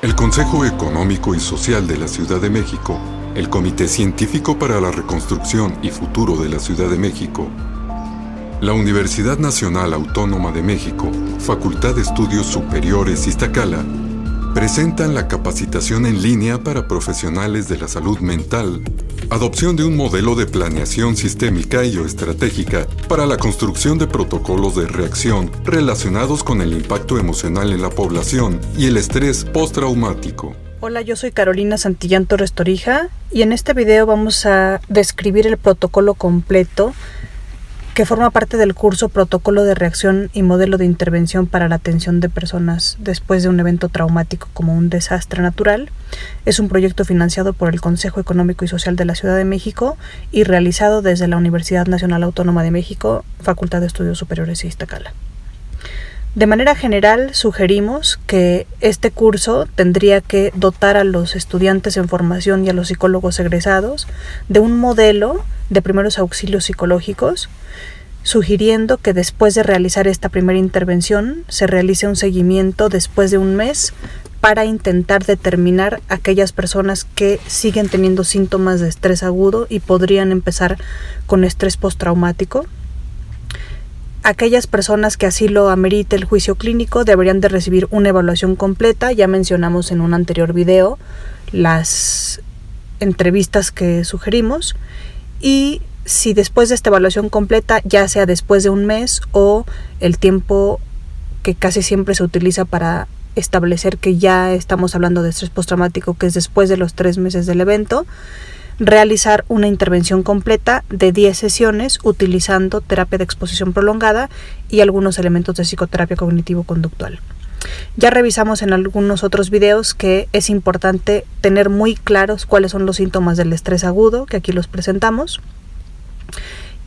El Consejo Económico y Social de la Ciudad de México, el Comité Científico para la Reconstrucción y Futuro de la Ciudad de México, la Universidad Nacional Autónoma de México, Facultad de Estudios Superiores Iztacala, presentan la capacitación en línea para profesionales de la salud mental, adopción de un modelo de planeación sistémica y o estratégica para la construcción de protocolos de reacción relacionados con el impacto emocional en la población y el estrés postraumático. Hola, yo soy Carolina Santillán Torres Torija y en este video vamos a describir el protocolo completo que forma parte del curso Protocolo de Reacción y Modelo de Intervención para la Atención de Personas después de un evento traumático como un desastre natural. Es un proyecto financiado por el Consejo Económico y Social de la Ciudad de México y realizado desde la Universidad Nacional Autónoma de México, Facultad de Estudios Superiores Iztacala. De manera general, sugerimos que este curso tendría que dotar a los estudiantes en formación y a los psicólogos egresados de un modelo de primeros auxilios psicológicos, sugiriendo que después de realizar esta primera intervención se realice un seguimiento después de un mes para intentar determinar aquellas personas que siguen teniendo síntomas de estrés agudo y podrían empezar con estrés postraumático. Aquellas personas que así lo amerite el juicio clínico deberían de recibir una evaluación completa. Ya mencionamos en un anterior video las entrevistas que sugerimos. Y si después de esta evaluación completa, ya sea después de un mes o el tiempo que casi siempre se utiliza para establecer que ya estamos hablando de estrés postraumático, que es después de los 3 meses del evento, realizar una intervención completa de 10 sesiones utilizando terapia de exposición prolongada y algunos elementos de psicoterapia cognitivo-conductual. Ya revisamos en algunos otros videos que es importante tener muy claros cuáles son los síntomas del estrés agudo, que aquí los presentamos.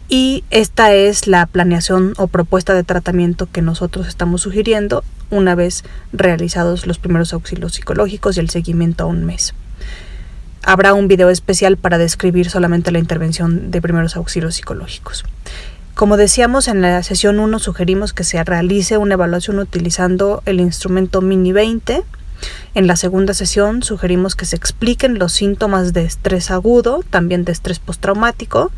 Y esta es la planeación o propuesta de tratamiento que nosotros estamos sugiriendo una vez realizados los primeros auxilios psicológicos y el seguimiento a un mes. Habrá un video especial para describir solamente la intervención de primeros auxilios psicológicos. Como decíamos, en la sesión 1 sugerimos que se realice una evaluación utilizando el instrumento Mini 20. En la segunda sesión sugerimos que se expliquen los síntomas de estrés agudo, también de estrés postraumático,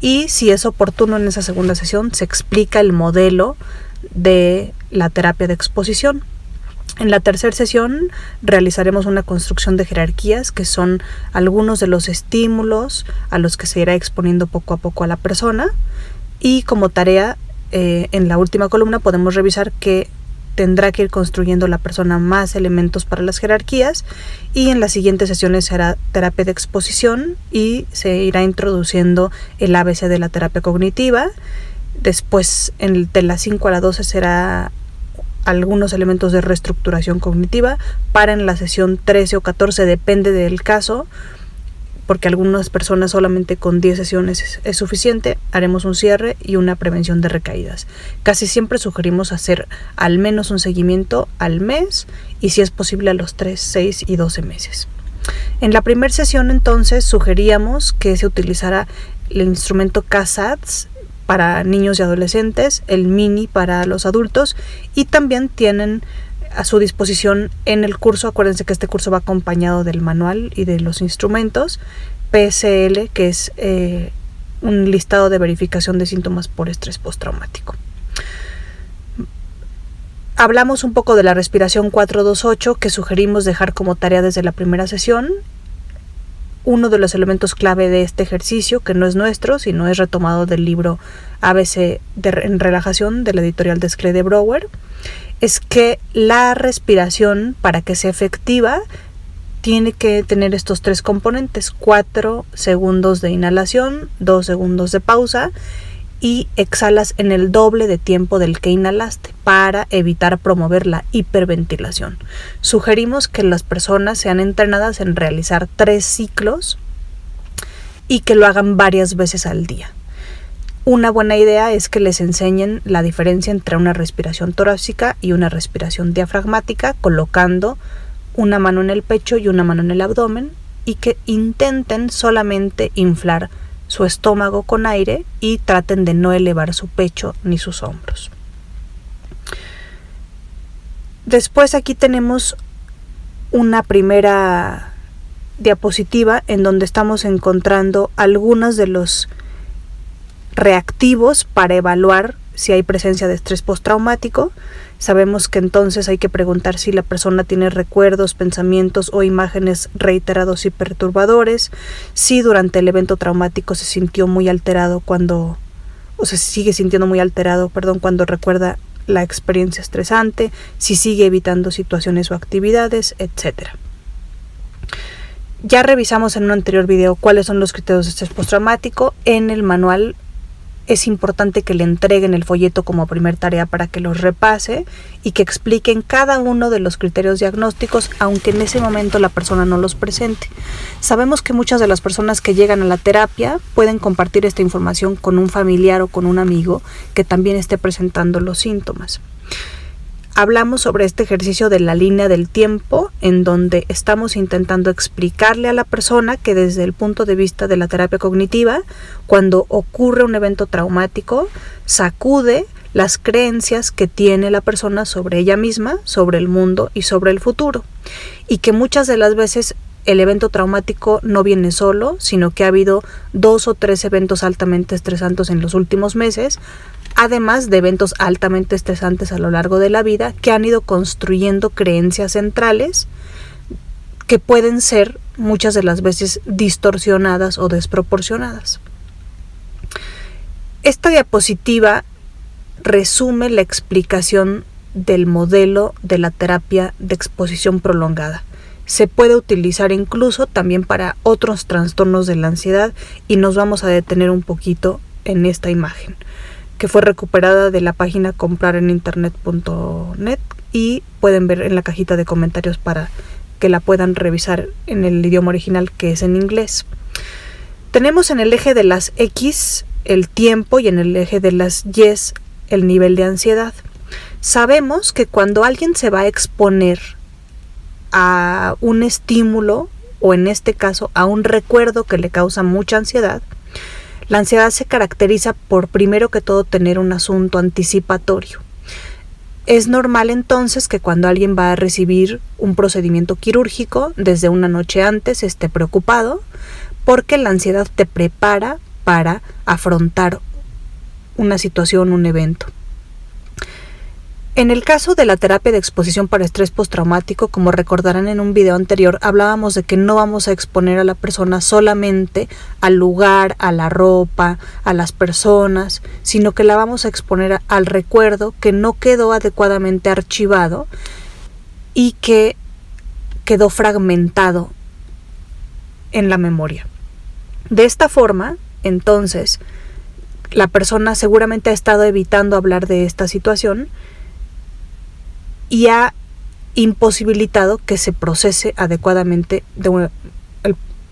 y si es oportuno en esa segunda sesión se explica el modelo de la terapia de exposición. En la tercera sesión realizaremos una construcción de jerarquías, que son algunos de los estímulos a los que se irá exponiendo poco a poco a la persona. Y como tarea, en la última columna podemos revisar que tendrá que ir construyendo la persona más elementos para las jerarquías, y en las siguientes sesiones será terapia de exposición y se irá introduciendo el ABC de la terapia cognitiva. Después, de las 5 a las 12 será algunos elementos de reestructuración cognitiva, para en la sesión 13 o 14, depende del caso, porque algunas personas solamente con 10 sesiones es suficiente, haremos un cierre y una prevención de recaídas. Casi siempre sugerimos hacer al menos un seguimiento al mes y si es posible a los 3, 6 y 12 meses. En la primera sesión entonces sugeríamos que se utilizara el instrumento CASADS para niños y adolescentes, el Mini para los adultos, y también tienen a su disposición en el curso, acuérdense que este curso va acompañado del manual y de los instrumentos, PSL, que es un listado de verificación de síntomas por estrés postraumático. Hablamos un poco de la respiración 428, que sugerimos dejar como tarea desde la primera sesión. Uno de los elementos clave de este ejercicio, que no es nuestro, sino es retomado del libro ABC en relajación de la editorial de Schley de Brouwer, es que la respiración, para que sea efectiva, tiene que tener estos 3 componentes: 4 segundos de inhalación, 2 segundos de pausa, y exhalas en el doble de tiempo del que inhalaste para evitar promover la hiperventilación. Sugerimos que las personas sean entrenadas en realizar 3 ciclos y que lo hagan varias veces al día. Una buena idea es que les enseñen la diferencia entre una respiración torácica y una respiración diafragmática, colocando una mano en el pecho y una mano en el abdomen, y que intenten solamente inflar su estómago con aire y traten de no elevar su pecho ni sus hombros. Después aquí tenemos una primera diapositiva en donde estamos encontrando algunos de los reactivos para evaluar si hay presencia de estrés postraumático. Sabemos que entonces hay que preguntar si la persona tiene recuerdos, pensamientos o imágenes reiterados y perturbadores, si durante el evento traumático se sintió muy alterado se sigue sintiendo muy alterado, cuando recuerda la experiencia estresante, si sigue evitando situaciones o actividades, etc. Ya revisamos en un anterior video cuáles son los criterios de estrés postraumático. En el manual es importante que le entreguen el folleto como primer tarea para que los repase y que expliquen cada uno de los criterios diagnósticos, aunque en ese momento la persona no los presente. Sabemos que muchas de las personas que llegan a la terapia pueden compartir esta información con un familiar o con un amigo que también esté presentando los síntomas. Hablamos sobre este ejercicio de la línea del tiempo, en donde estamos intentando explicarle a la persona que desde el punto de vista de la terapia cognitiva, cuando ocurre un evento traumático, sacude las creencias que tiene la persona sobre ella misma, sobre el mundo y sobre el futuro, y que muchas de las veces el evento traumático no viene solo, sino que ha habido 2 o 3 eventos altamente estresantes en los últimos meses, además de eventos altamente estresantes a lo largo de la vida que han ido construyendo creencias centrales que pueden ser muchas de las veces distorsionadas o desproporcionadas. Esta diapositiva resume la explicación del modelo de la terapia de exposición prolongada. Se puede utilizar incluso también para otros trastornos de la ansiedad y nos vamos a detener un poquito en esta imagen, que fue recuperada de la página comprareninternet.net y pueden ver en la cajita de comentarios para que la puedan revisar en el idioma original, que es en inglés. Tenemos en el eje de las X el tiempo y en el eje de las Y el nivel de ansiedad. Sabemos que cuando alguien se va a exponer a un estímulo, o en este caso a un recuerdo que le causa mucha ansiedad, la ansiedad se caracteriza por, primero que todo, tener un asunto anticipatorio. Es normal entonces que cuando alguien va a recibir un procedimiento quirúrgico, desde una noche antes esté preocupado, porque la ansiedad te prepara para afrontar una situación, un evento. En el caso de la terapia de exposición para estrés postraumático, como recordarán en un video anterior, hablábamos de que no vamos a exponer a la persona solamente al lugar, a la ropa, a las personas, sino que la vamos a exponer al recuerdo que no quedó adecuadamente archivado y que quedó fragmentado en la memoria. De esta forma, entonces, la persona seguramente ha estado evitando hablar de esta situación y ha imposibilitado que se procese adecuadamente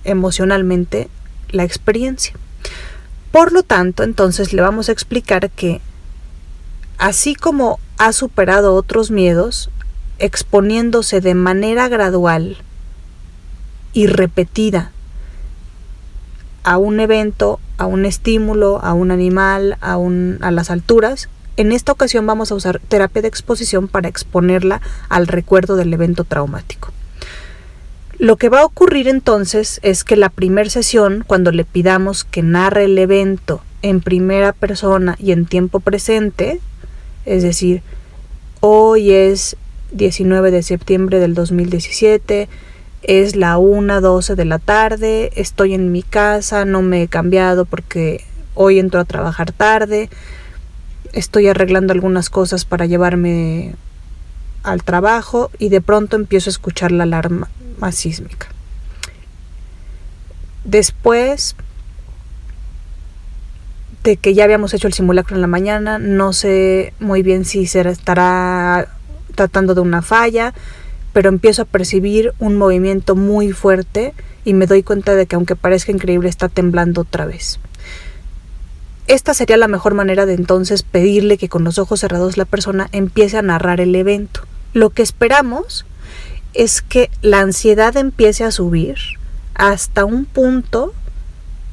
emocionalmente la experiencia. Por lo tanto, entonces le vamos a explicar que así como ha superado otros miedos, exponiéndose de manera gradual y repetida a un evento, a un estímulo, a un animal, a las alturas, en esta ocasión vamos a usar terapia de exposición para exponerla al recuerdo del evento traumático. Lo que va a ocurrir entonces es que la primera sesión, cuando le pidamos que narre el evento en primera persona y en tiempo presente, es decir, hoy es 19 de septiembre del 2017, es la 1:12 de la tarde, estoy en mi casa, no me he cambiado porque hoy entro a trabajar tarde, estoy arreglando algunas cosas para llevarme al trabajo y de pronto empiezo a escuchar la alarma sísmica. Después de que ya habíamos hecho el simulacro en la mañana, no sé muy bien si se estará tratando de una falla, pero empiezo a percibir un movimiento muy fuerte y me doy cuenta de que, aunque parezca increíble, está temblando otra vez. Esta sería la mejor manera de entonces pedirle que con los ojos cerrados la persona empiece a narrar el evento. Lo que esperamos es que la ansiedad empiece a subir hasta un punto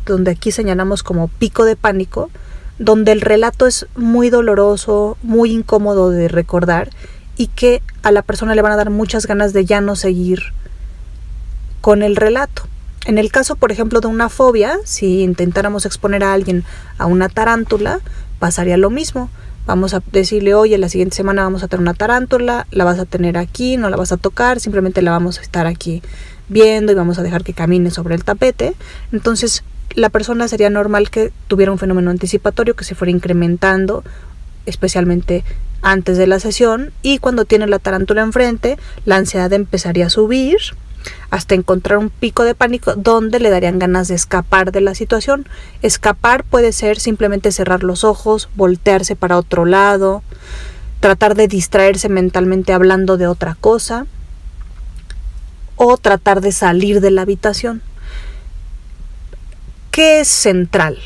donde aquí señalamos como pico de pánico, donde el relato es muy doloroso, muy incómodo de recordar y que a la persona le van a dar muchas ganas de ya no seguir con el relato. En el caso, por ejemplo, de una fobia, si intentáramos exponer a alguien a una tarántula, pasaría lo mismo. Vamos a decirle, oye, la siguiente semana vamos a tener una tarántula, la vas a tener aquí, no la vas a tocar, simplemente la vamos a estar aquí viendo y vamos a dejar que camine sobre el tapete. Entonces, la persona sería normal que tuviera un fenómeno anticipatorio que se fuera incrementando, especialmente antes de la sesión, y cuando tiene la tarántula enfrente, la ansiedad empezaría a subir hasta encontrar un pico de pánico donde le darían ganas de escapar de la situación. Escapar puede ser simplemente cerrar los ojos, voltearse para otro lado, tratar de distraerse mentalmente hablando de otra cosa o tratar de salir de la habitación. ¿Qué es central?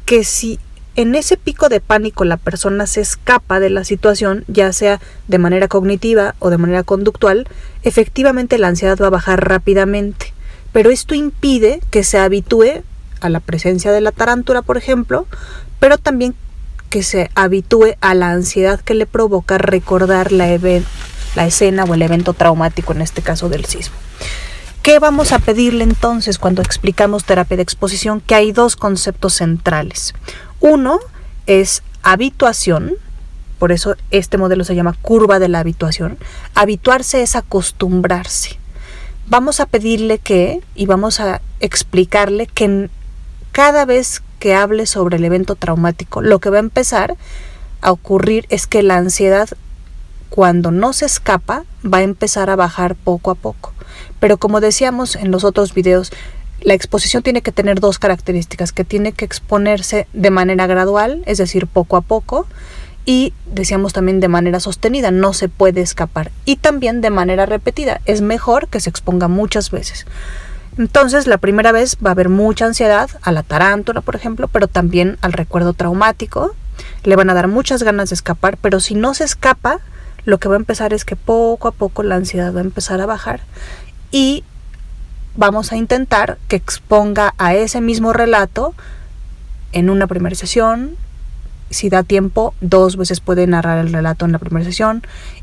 Que si en ese pico de pánico la persona se escapa de la situación, ya sea de manera cognitiva o de manera conductual, efectivamente la ansiedad va a bajar rápidamente. Pero esto impide que se habitúe a la presencia de la tarántula, por ejemplo, pero también que se habitúe a la ansiedad que le provoca recordar la escena o el evento traumático, en este caso del sismo. ¿Qué vamos a pedirle entonces cuando explicamos terapia de exposición? Que hay dos conceptos centrales. Uno es habituación, por eso este modelo se llama curva de la habituación. Habituarse es acostumbrarse. Vamos a pedirle y vamos a explicarle que cada vez que hable sobre el evento traumático, lo que va a empezar a ocurrir es que la ansiedad, cuando no se escapa, va a empezar a bajar poco a poco. Pero como decíamos en los otros videos, la exposición tiene que tener dos características, que tiene que exponerse de manera gradual, es decir, poco a poco, y decíamos también de manera sostenida, no se puede escapar, y también de manera repetida, es mejor que se exponga muchas veces. Entonces, la primera vez va a haber mucha ansiedad a la tarántula, por ejemplo, pero también al recuerdo traumático, le van a dar muchas ganas de escapar, pero si no se escapa, lo que va a empezar es que poco a poco la ansiedad va a empezar a bajar y vamos a intentar que exponga a ese mismo relato en una primera sesión. Si da tiempo, 2 veces puede narrar el relato en la primera sesión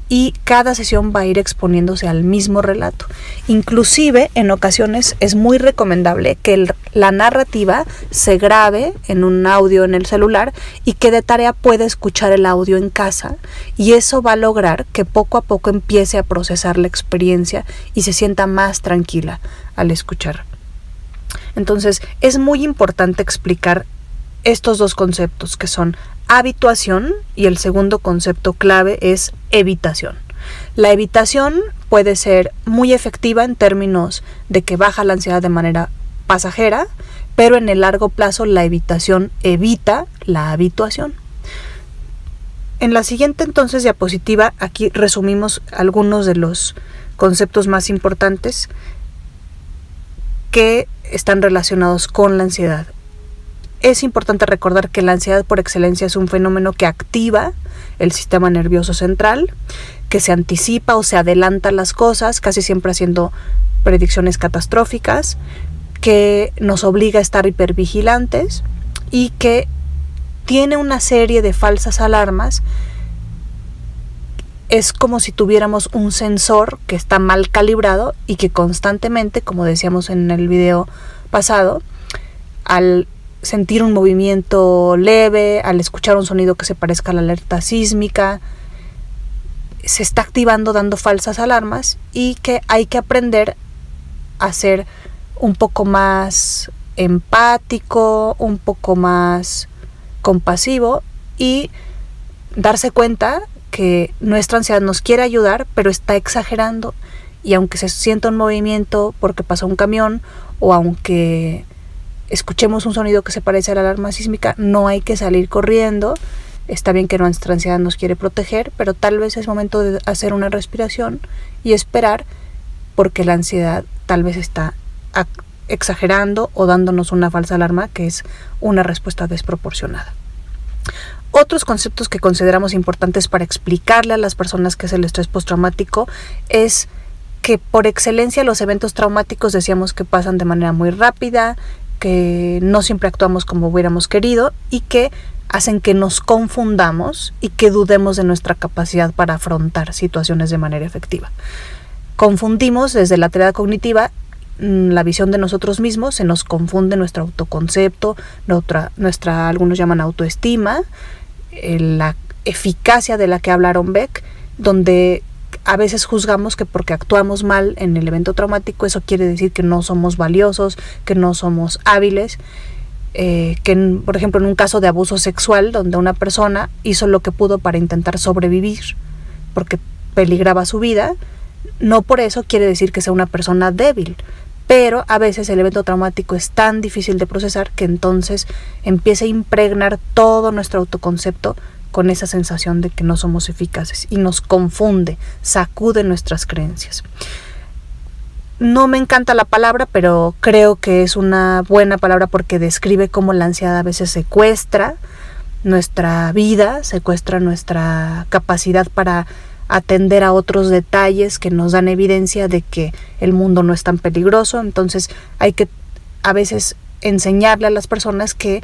y cada sesión va a ir exponiéndose al mismo relato. Inclusive, en ocasiones es muy recomendable que la narrativa se grabe en un audio en el celular y que de tarea pueda escuchar el audio en casa, y eso va a lograr que poco a poco empiece a procesar la experiencia y se sienta más tranquila al escuchar. Entonces, es muy importante explicar estos dos conceptos, que son habituación, y el segundo concepto clave es evitación. La evitación puede ser muy efectiva en términos de que baja la ansiedad de manera pasajera, pero en el largo plazo la evitación evita la habituación. En la siguiente entonces diapositiva, aquí resumimos algunos de los conceptos más importantes que están relacionados con la ansiedad. Es importante recordar que la ansiedad por excelencia es un fenómeno que activa el sistema nervioso central, que se anticipa o se adelanta las cosas, casi siempre haciendo predicciones catastróficas, que nos obliga a estar hipervigilantes y que tiene una serie de falsas alarmas. Es como si tuviéramos un sensor que está mal calibrado y que constantemente, como decíamos en el video pasado, al sentir un movimiento leve, al escuchar un sonido que se parezca a la alerta sísmica, se está activando dando falsas alarmas, y que hay que aprender a ser un poco más empático, un poco más compasivo y darse cuenta que nuestra ansiedad nos quiere ayudar, pero está exagerando, y aunque se sienta un movimiento porque pasó un camión o aunque escuchemos un sonido que se parece a la alarma sísmica, no hay que salir corriendo. Está bien que nuestra ansiedad nos quiere proteger, pero tal vez es momento de hacer una respiración y esperar, porque la ansiedad tal vez está exagerando o dándonos una falsa alarma, que es una respuesta desproporcionada. Otros conceptos que consideramos importantes para explicarle a las personas qué es el estrés postraumático es que por excelencia los eventos traumáticos decíamos que pasan de manera muy rápida, que no siempre actuamos como hubiéramos querido y que hacen que nos confundamos y que dudemos de nuestra capacidad para afrontar situaciones de manera efectiva. Confundimos desde la teoría cognitiva la visión de nosotros mismos, se nos confunde nuestro autoconcepto, nuestra algunos llaman autoestima, la eficacia de la que hablaron Beck, donde a veces juzgamos que porque actuamos mal en el evento traumático, eso quiere decir que no somos valiosos, que no somos hábiles, por ejemplo, en un caso de abuso sexual, donde una persona hizo lo que pudo para intentar sobrevivir, porque peligraba su vida, no por eso quiere decir que sea una persona débil, pero a veces el evento traumático es tan difícil de procesar que entonces empieza a impregnar todo nuestro autoconcepto con esa sensación de que no somos eficaces y nos confunde, sacude nuestras creencias. No me encanta la palabra, pero creo que es una buena palabra porque describe cómo la ansiedad a veces secuestra nuestra vida, secuestra nuestra capacidad para atender a otros detalles que nos dan evidencia de que el mundo no es tan peligroso. Entonces hay que a veces enseñarle a las personas que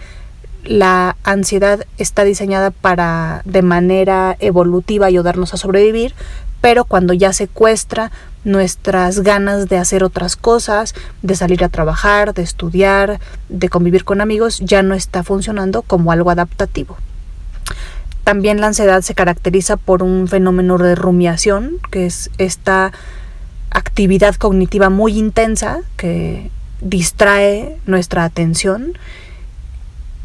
la ansiedad está diseñada para de manera evolutiva ayudarnos a sobrevivir, pero cuando ya secuestra nuestras ganas de hacer otras cosas, de salir a trabajar, de estudiar, de convivir con amigos, ya no está funcionando como algo adaptativo. También la ansiedad se caracteriza por un fenómeno de rumiación, que es esta actividad cognitiva muy intensa que distrae nuestra atención,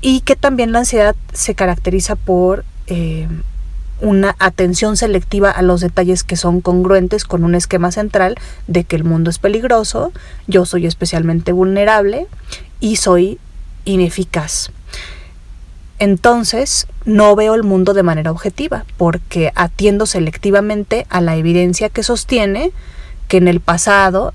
y que también la ansiedad se caracteriza por una atención selectiva a los detalles que son congruentes con un esquema central de que el mundo es peligroso, yo soy especialmente vulnerable y soy ineficaz. Entonces no veo el mundo de manera objetiva porque atiendo selectivamente a la evidencia que sostiene que en el pasado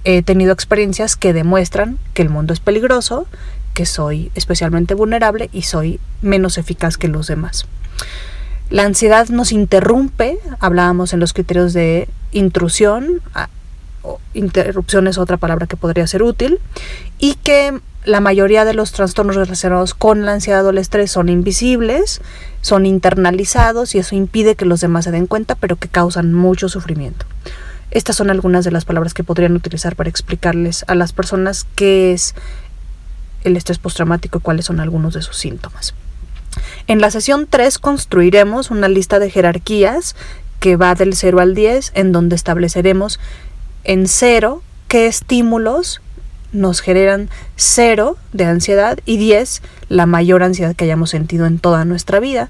he tenido experiencias que demuestran que el mundo es peligroso, que soy especialmente vulnerable y soy menos eficaz que los demás. La ansiedad nos interrumpe, hablábamos en los criterios de intrusión, interrupción es otra palabra que podría ser útil, y que la mayoría de los trastornos relacionados con la ansiedad o el estrés son invisibles, son internalizados y eso impide que los demás se den cuenta, pero que causan mucho sufrimiento. Estas son algunas de las palabras que podrían utilizar para explicarles a las personas qué es el estrés postraumático y cuáles son algunos de sus síntomas. En la sesión 3 construiremos una lista de jerarquías que va del 0 al 10, en donde estableceremos en 0 qué estímulos nos generan 0 de ansiedad y 10 la mayor ansiedad que hayamos sentido en toda nuestra vida.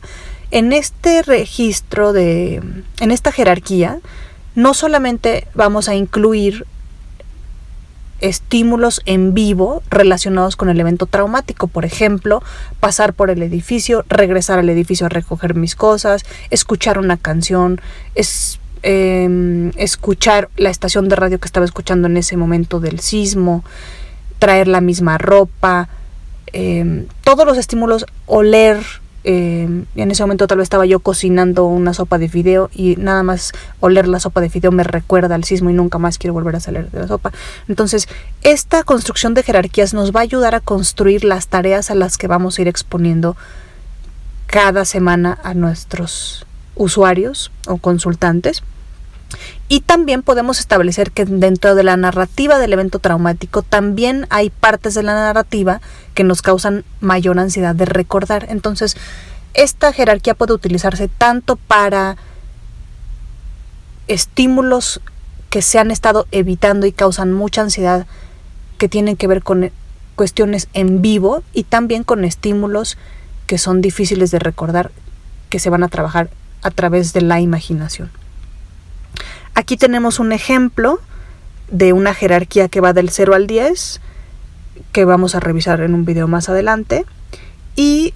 En este registro en esta jerarquía, no solamente vamos a incluir estímulos en vivo relacionados con el evento traumático, por ejemplo, pasar por el edificio, regresar al edificio a recoger mis cosas, escuchar una canción, escuchar la estación de radio que estaba escuchando en ese momento del sismo, traer la misma ropa, todos los estímulos, oler. En ese momento tal vez estaba yo cocinando una sopa de fideo y nada más oler la sopa de fideo me recuerda al sismo y nunca más quiero volver a salir de la sopa. Entonces, esta construcción de jerarquías nos va a ayudar a construir las tareas a las que vamos a ir exponiendo cada semana a nuestros usuarios o consultantes. Y también podemos establecer que dentro de la narrativa del evento traumático también hay partes de la narrativa que nos causan mayor ansiedad de recordar. Entonces, esta jerarquía puede utilizarse tanto para estímulos que se han estado evitando y causan mucha ansiedad, que tienen que ver con cuestiones en vivo, y también con estímulos que son difíciles de recordar, que se van a trabajar a través de la imaginación. Aquí tenemos un ejemplo de una jerarquía que va del 0 al 10, que vamos a revisar en un video más adelante. Y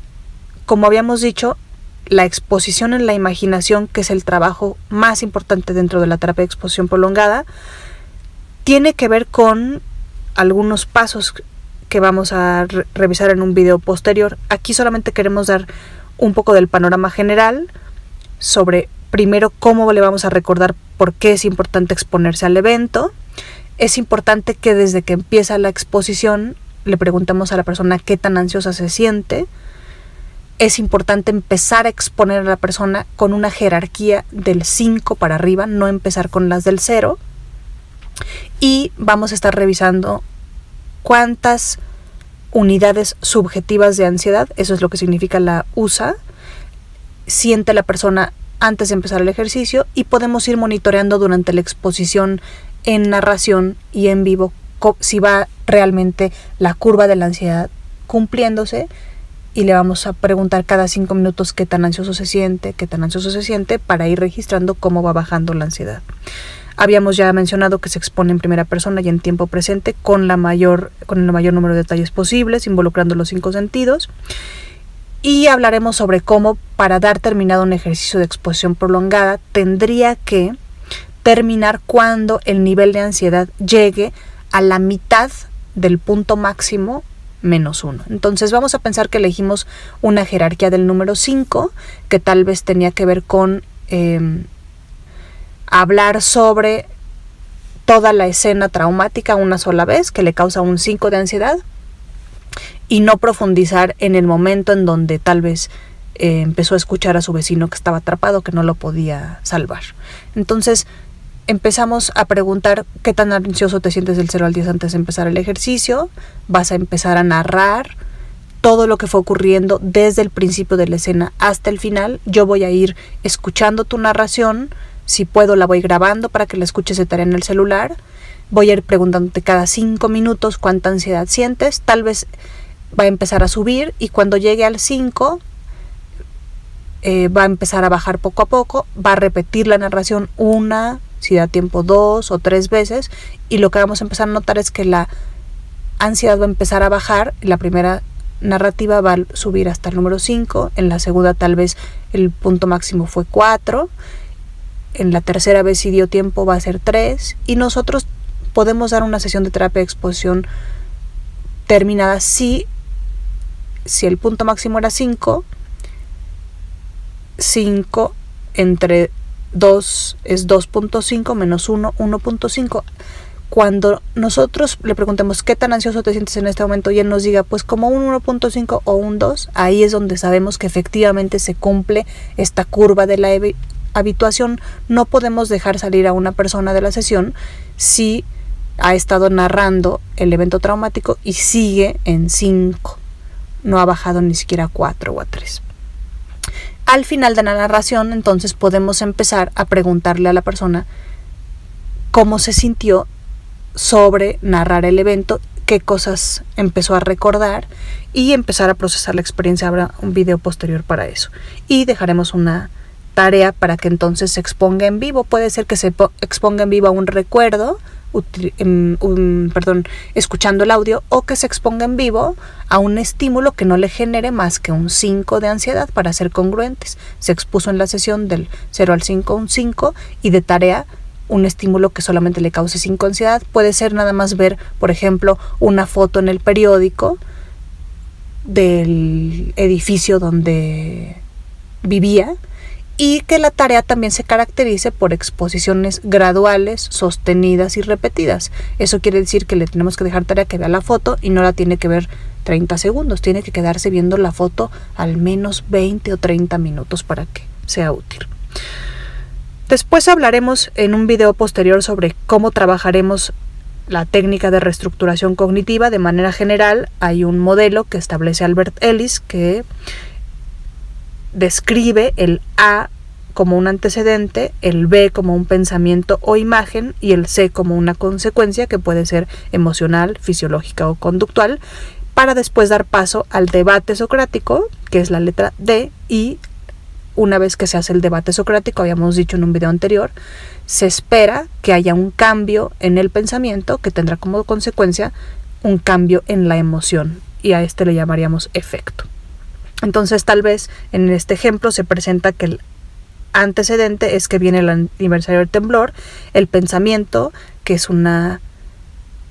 como habíamos dicho, la exposición en la imaginación, que es el trabajo más importante dentro de la terapia de exposición prolongada, tiene que ver con algunos pasos que vamos a revisar en un video posterior. Aquí solamente queremos dar un poco del panorama general sobre, primero, cómo le vamos a recordar por qué es importante exponerse al evento. Es importante que desde que empieza la exposición le preguntemos a la persona qué tan ansiosa se siente. es importante empezar a exponer a la persona con una jerarquía del 5 para arriba, no empezar con las del 0. Y vamos a estar revisando cuántas unidades subjetivas de ansiedad, eso es lo que significa la USA, siente la persona antes de empezar el ejercicio, y podemos ir monitoreando durante la exposición en narración y en vivo si va realmente la curva de la ansiedad cumpliéndose, y le vamos a preguntar cada 5 minutos qué tan ansioso se siente, para ir registrando cómo va bajando la ansiedad. Habíamos ya mencionado que se expone en primera persona y en tiempo presente con el mayor número de detalles posibles, involucrando los 5 sentidos. Y hablaremos sobre cómo, para dar terminado un ejercicio de exposición prolongada, tendría que terminar cuando el nivel de ansiedad llegue a la mitad del punto máximo -1. Entonces vamos a pensar que elegimos una jerarquía del número 5, que tal vez tenía que ver con hablar sobre toda la escena traumática una sola vez, que le causa un 5 de ansiedad, y no profundizar en el momento en donde tal vez empezó a escuchar a su vecino que estaba atrapado, que no lo podía salvar. Entonces empezamos a preguntar qué tan ansioso te sientes del 0 al 10 antes de empezar el ejercicio. Vas a empezar a narrar todo lo que fue ocurriendo desde el principio de la escena hasta el final. Yo voy a ir escuchando tu narración, si puedo la voy grabando para que la escuches de tarea en el celular. Voy a ir preguntándote cada 5 minutos cuánta ansiedad sientes. Tal vez va a empezar a subir, y cuando llegue al 5 va a empezar a bajar poco a poco. Va a repetir la narración una, si da tiempo 2 o 3 veces, y lo que vamos a empezar a notar es que la ansiedad va a empezar a bajar. La primera narrativa va a subir hasta el número 5, en la segunda tal vez el punto máximo fue 4, en la tercera vez, si dio tiempo, va a ser 3, y nosotros podemos dar una sesión de terapia de exposición terminada si el punto máximo era 5 entre 2 es 2.5 menos 1, 1.5. Cuando nosotros le preguntemos qué tan ansioso te sientes en este momento y él nos diga pues como un 1.5 o un 2, ahí es donde sabemos que efectivamente se cumple esta curva de la habituación. No podemos dejar salir a una persona de la sesión si ha estado narrando el evento traumático y sigue en 5, no ha bajado ni siquiera a 4 o a 3. Al final de la narración, entonces podemos empezar a preguntarle a la persona cómo se sintió sobre narrar el evento, qué cosas empezó a recordar, y empezar a procesar la experiencia. Habrá un video posterior para eso, y dejaremos una tarea para que entonces se exponga en vivo. Puede ser que se exponga en vivo a un recuerdo, escuchando el audio, o que se exponga en vivo a un estímulo que no le genere más que un 5 de ansiedad, para ser congruentes. Se expuso en la sesión del 0 al 5 un 5, y de tarea un estímulo que solamente le cause 5 ansiedad. Puede ser nada más ver, por ejemplo, una foto en el periódico del edificio donde vivía, y que la tarea también se caracterice por exposiciones graduales, sostenidas y repetidas. Eso quiere decir que le tenemos que dejar tarea que vea la foto, y no la tiene que ver 30 segundos, tiene que quedarse viendo la foto al menos 20 o 30 minutos para que sea útil. Después hablaremos en un video posterior sobre cómo trabajaremos la técnica de reestructuración cognitiva. De manera general, hay un modelo que establece Albert Ellis que describe el A como un antecedente, el B como un pensamiento o imagen, y el C como una consecuencia que puede ser emocional, fisiológica o conductual, para después dar paso al debate socrático, que es la letra D, y una vez que se hace el debate socrático, habíamos dicho en un video anterior, se espera que haya un cambio en el pensamiento que tendrá como consecuencia un cambio en la emoción, y a este le llamaríamos efecto. Entonces, tal vez en este ejemplo se presenta que el antecedente es que viene el aniversario del temblor, el pensamiento, que es una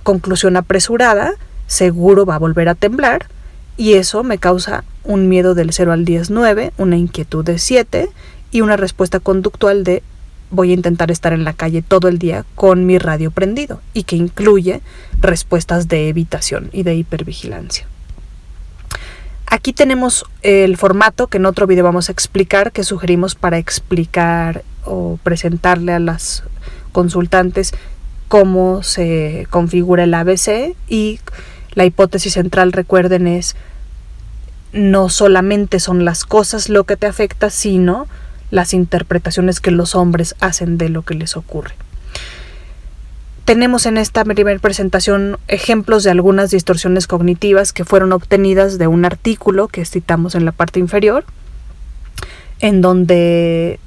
conclusión apresurada, seguro va a volver a temblar, y eso me causa un miedo del 0 al 10, 9, una inquietud de 7, y una respuesta conductual de voy a intentar estar en la calle todo el día con mi radio prendido, y que incluye respuestas de evitación y de hipervigilancia. Aquí tenemos el formato que en otro video vamos a explicar, que sugerimos para explicar o presentarle a las consultantes cómo se configura el ABC, y la hipótesis central, recuerden, es no solamente son las cosas lo que te afecta, sino las interpretaciones que los hombres hacen de lo que les ocurre. Tenemos en esta primera presentación ejemplos de algunas distorsiones cognitivas que fueron obtenidas de un artículo que citamos en la parte inferior, en donde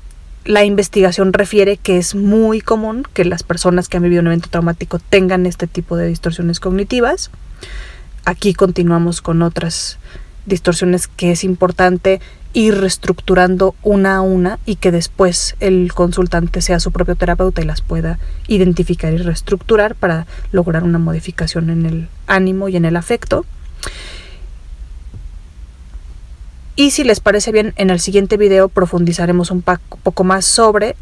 la investigación refiere que es muy común que las personas que han vivido un evento traumático tengan este tipo de distorsiones cognitivas. Aquí continuamos con otras distorsiones que es importante ir reestructurando una a una, y que después el consultante sea su propio terapeuta y las pueda identificar y reestructurar para lograr una modificación en el ánimo y en el afecto. Y si les parece bien, en el siguiente video profundizaremos un poco más sobre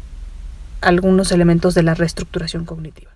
algunos elementos de la reestructuración cognitiva.